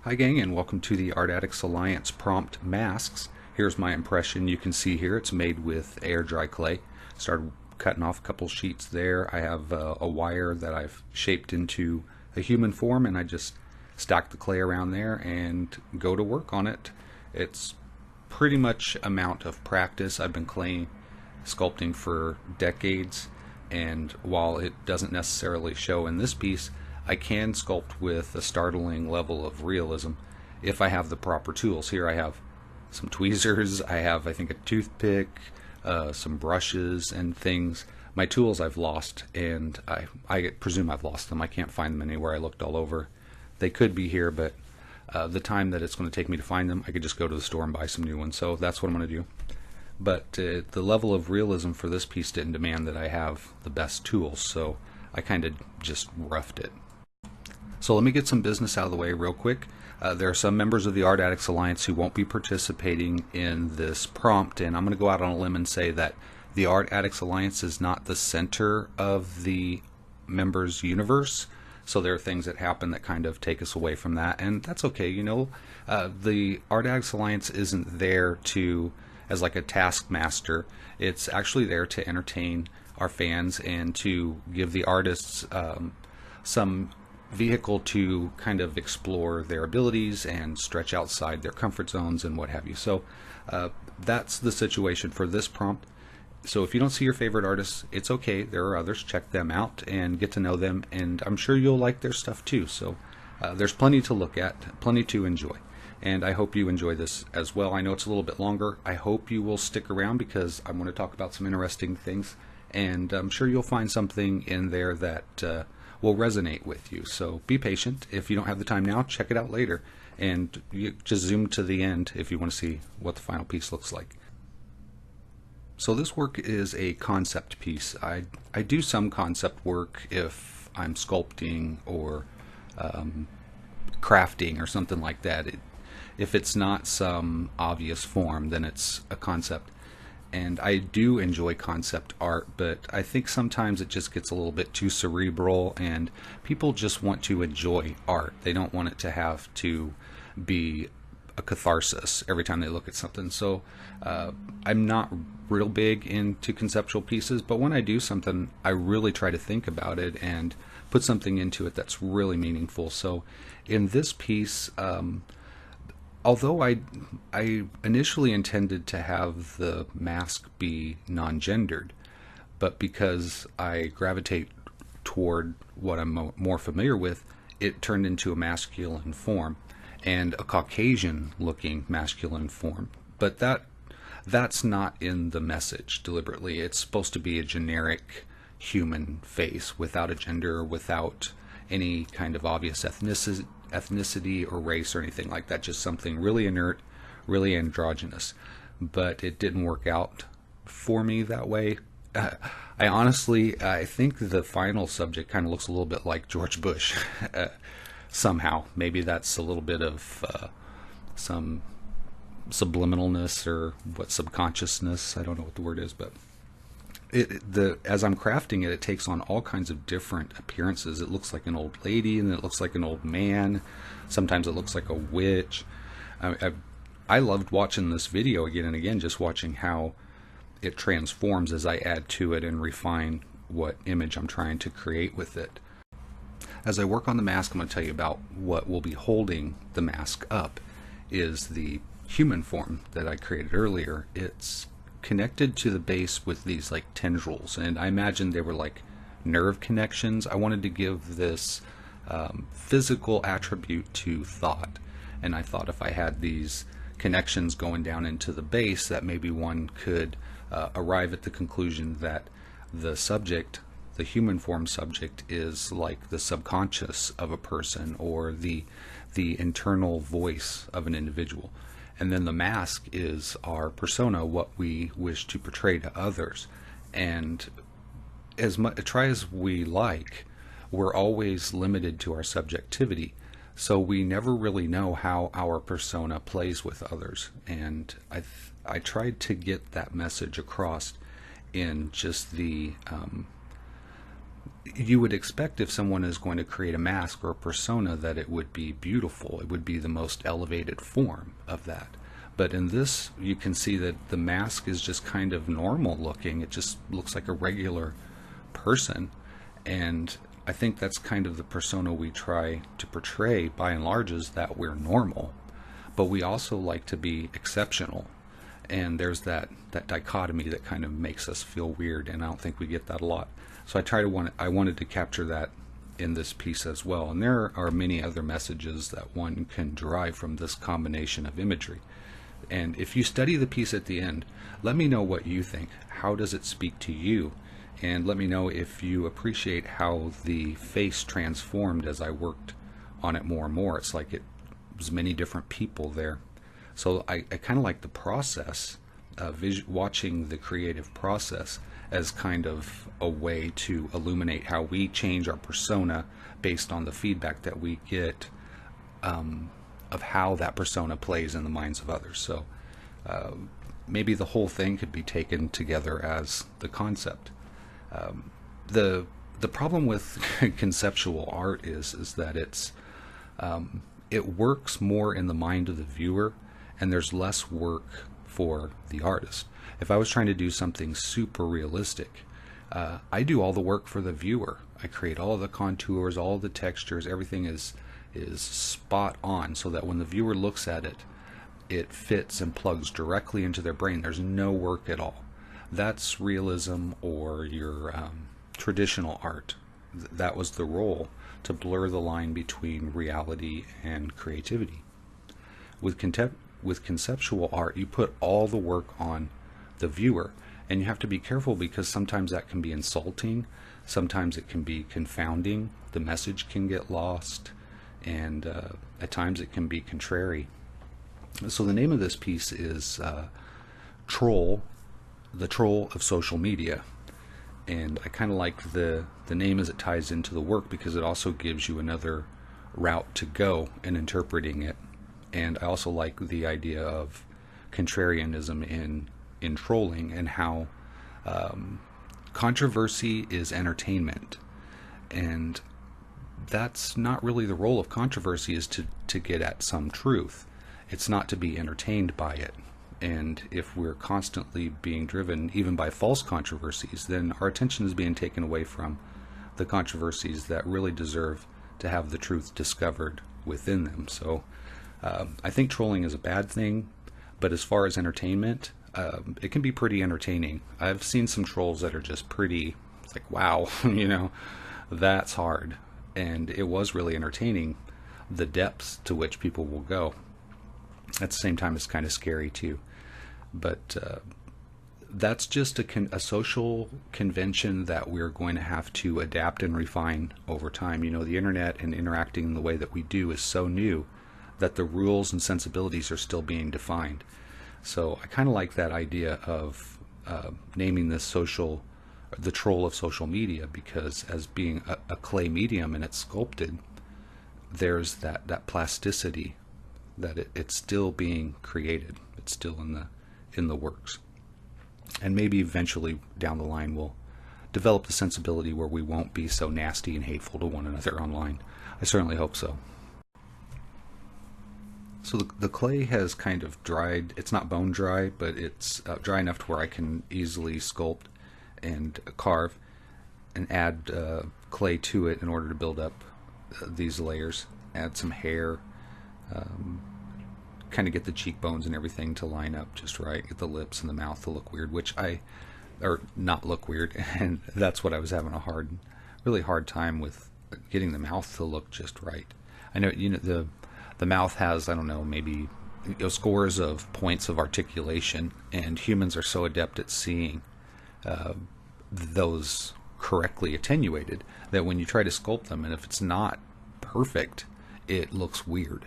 Hi gang, and welcome to the Art Addicts Alliance prompt masks. Here's my impression. You can see here it's made with air dry clay. Started cutting off a couple sheets there. I have a wire that I've shaped into a human form, and I just stack the clay around there and go to work on it. It's pretty much amount of practice. I've been clay sculpting for decades, and while it doesn't necessarily show in this piece, I can sculpt with a startling level of realism if I have the proper tools. Here I have some tweezers, I have, I think, a toothpick, some brushes and things. My tools I've lost, and I presume I've lost them. I can't find them anywhere. I looked all over. They could be here, but the time that it's going to take me to find them, I could just go to the store and buy some new ones. So that's what I'm going to do. But the level of realism for this piece didn't demand that I have the best tools, so I kind of just roughed it. So let me get some business out of the way real quick. There are some members of the Art Addicts Alliance who won't be participating in this prompt, and I'm going to go out on a limb and say that the Art Addicts Alliance is not the center of the members' universe. So there are things that happen that kind of take us away from that, and that's okay. You know, the Art Addicts Alliance isn't there to as like a taskmaster. It's actually there to entertain our fans and to give the artists some vehicle to kind of explore their abilities and stretch outside their comfort zones and what have you. So that's the situation for this prompt. So if you don't see your favorite artists, it's okay. There are others. Check them out and get to know them, and I'm sure you'll like their stuff too. So there's plenty to look at, plenty to enjoy, and I hope you enjoy this as well. I know it's a little bit longer. I hope you will stick around because I want to talk about some interesting things, and I'm sure you'll find something in there that will resonate with you. So be patient. If you don't have the time now, check it out later, and you just zoom to the end if you want to see what the final piece looks like. So this work is a concept piece. I do some concept work if I'm sculpting or crafting or something like that. If it's not some obvious form, then it's a concept. And I do enjoy concept art, but I think sometimes it just gets a little bit too cerebral, and people just want to enjoy art. They don't want it to have to be a catharsis every time they look at something. So I'm not real big into conceptual pieces, but when I do something, I really try to think about it and put something into it that's really meaningful. So in this piece, although I initially intended to have the mask be non-gendered, but because I gravitate toward what I'm more familiar with, it turned into a masculine form and a Caucasian looking masculine form. But that's not in the message deliberately. It's supposed to be a generic human face without a gender, without any kind of obvious ethnicity or race or anything like that. Just something really inert, really androgynous. But it didn't work out for me that way. I think the final subject kind of looks a little bit like George Bush. Somehow, maybe that's a little bit of some subliminalness or what, subconsciousness. I don't know what the word is, but as I'm crafting it, it takes on all kinds of different appearances. It looks like an old lady, and it looks like an old man. Sometimes it looks like a witch. I loved watching this video again and again, just watching how it transforms as I add to it and refine what image I'm trying to create with it. As I work on the mask, I'm going to tell you about what will be holding the mask up is the human form that I created earlier. It's connected to the base with these like tendrils, and I imagined they were like nerve connections. I wanted to give this physical attribute to thought, and I thought if I had these connections going down into the base, that maybe one could arrive at the conclusion that the subject, the human form subject, is like the subconscious of a person or the internal voice of an individual. And then the mask is our persona, what we wish to portray to others. And try as we like, we're always limited to our subjectivity. So we never really know how our persona plays with others. And I tried to get that message across in just the You would expect if someone is going to create a mask or a persona that it would be beautiful. It would be the most elevated form of that. But in this, you can see that the mask is just kind of normal looking. It just looks like a regular person. And I think that's kind of the persona we try to portray by and large, is that we're normal. But we also like to be exceptional. And there's that dichotomy that kind of makes us feel weird, and I don't think we get that a lot. So I wanted to capture that in this piece as well. And there are many other messages that one can derive from this combination of imagery. And if you study the piece at the end, let me know what you think. How does it speak to you? And let me know if you appreciate how the face transformed as I worked on it more and more. It's like it was many different people there. So I kind of like the process, watching the creative process as kind of a way to illuminate how we change our persona based on the feedback that we get of how that persona plays in the minds of others. So maybe the whole thing could be taken together as the concept. The problem with conceptual art is that it works more in the mind of the viewer, and there's less work for the artist. If I was trying to do something super realistic, I do all the work for the viewer. I create all the contours, all the textures, everything is spot on, so that when the viewer looks at it, it fits and plugs directly into their brain. There's no work at all. That's realism, or your traditional art. That was the role, to blur the line between reality and creativity. With conceptual art, you put all the work on the viewer, and you have to be careful, because sometimes that can be insulting, sometimes it can be confounding, the message can get lost, and at times it can be contrary. So the name of this piece is Troll, the Troll of Social Media. And I kind of like the name as it ties into the work, because it also gives you another route to go in interpreting it. And I also like the idea of contrarianism in trolling, and how controversy is entertainment. And that's not really the role of controversy, is to get at some truth. It's not to be entertained by it. And if we're constantly being driven even by false controversies, then our attention is being taken away from the controversies that really deserve to have the truth discovered within them. So I think trolling is a bad thing, but as far as entertainment, it can be pretty entertaining. I've seen some trolls that are just pretty, it's like, wow, that's hard. And it was really entertaining, the depths to which people will go. At the same time, it's kind of scary too. But that's just a social convention that we're going to have to adapt and refine over time. The internet and interacting in the way that we do is so new that the rules and sensibilities are still being defined. So I kind of like that idea of naming this the troll of social media, because as being a clay medium and it's sculpted, there's that plasticity, that it's still being created. It's still in the works. And maybe eventually down the line we'll develop the sensibility where we won't be so nasty and hateful to one another online. I certainly hope so. So the clay has kind of dried. It's not bone dry, but it's dry enough to where I can easily sculpt and carve and add clay to it in order to build up these layers. Add some hair, kind of get the cheekbones and everything to line up just right, get the lips and the mouth to look weird, or not look weird, and that's what I was having a really hard time with, getting the mouth to look just right. I know, the mouth has, I don't know, maybe scores of points of articulation, and humans are so adept at seeing those correctly attenuated that when you try to sculpt them, and if it's not perfect, it looks weird.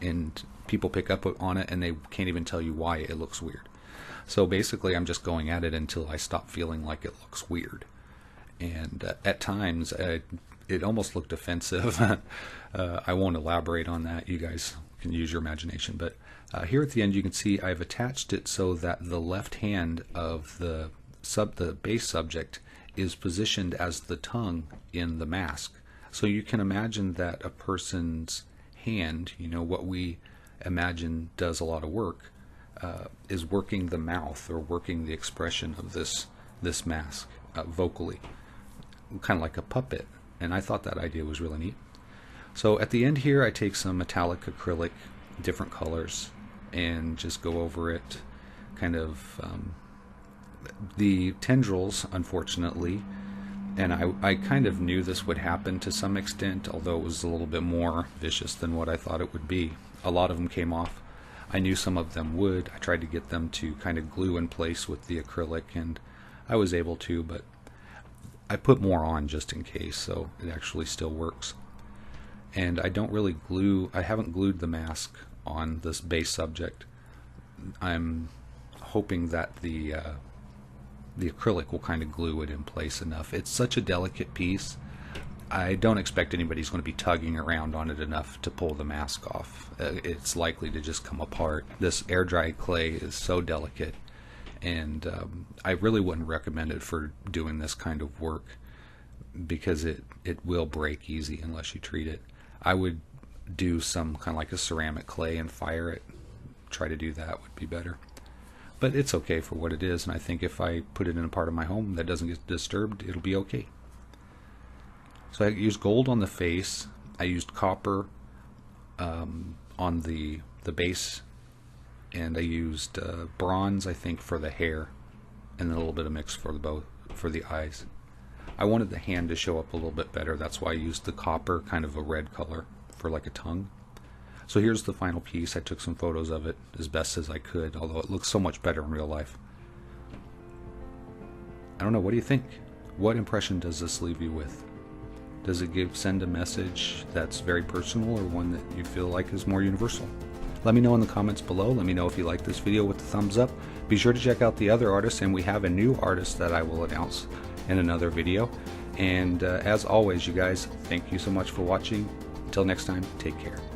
And people pick up on it, and they can't even tell you why it looks weird. So basically, I'm just going at it until I stop feeling like it looks weird. And at times, it almost looked offensive. I won't elaborate on that. You guys can use your imagination. But here at the end, you can see I've attached it so that the left hand of the base subject is positioned as the tongue in the mask. So you can imagine that a person's hand, you know, what we imagine does a lot of work, is working the mouth or working the expression of this mask vocally, kind of like a puppet. And I thought that idea was really neat. So at the end here, I take some metallic acrylic, different colors, and just go over it. Kind of the tendrils, unfortunately, and I kind of knew this would happen to some extent, although it was a little bit more vicious than what I thought it would be. A lot of them came off. I knew some of them would. I tried to get them to kind of glue in place with the acrylic, and I was able to, but I put more on just in case, so it actually still works. And I don't really glue, I haven't glued the mask on this base subject. I'm hoping that the acrylic will kind of glue it in place enough. It's such a delicate piece. I don't expect anybody's going to be tugging around on it enough to pull the mask off. It's likely to just come apart. This air dry clay is so delicate, and I really wouldn't recommend it for doing this kind of work because it will break easy unless you treat it. I would do some kind of like a ceramic clay and fire it. Try to do that would be better. But it's okay for what it is, and I think if I put it in a part of my home that doesn't get disturbed, it'll be okay. So I used gold on the face. I used copper on the base, and I used bronze, I think, for the hair, and then a little bit of mix for the eyes. I wanted the hand to show up a little bit better. That's why I used the copper, kind of a red color, for like a tongue. So here's the final piece. I took some photos of it as best as I could, although it looks so much better in real life. I don't know, what do you think? What impression does this leave you with? Does it send a message that's very personal, or one that you feel like is more universal? Let me know in the comments below. Let me know if you like this video with the thumbs up. Be sure to check out the other artists, and we have a new artist that I will announce in another video. And as always, you guys, thank you so much for watching. Until next time, take care.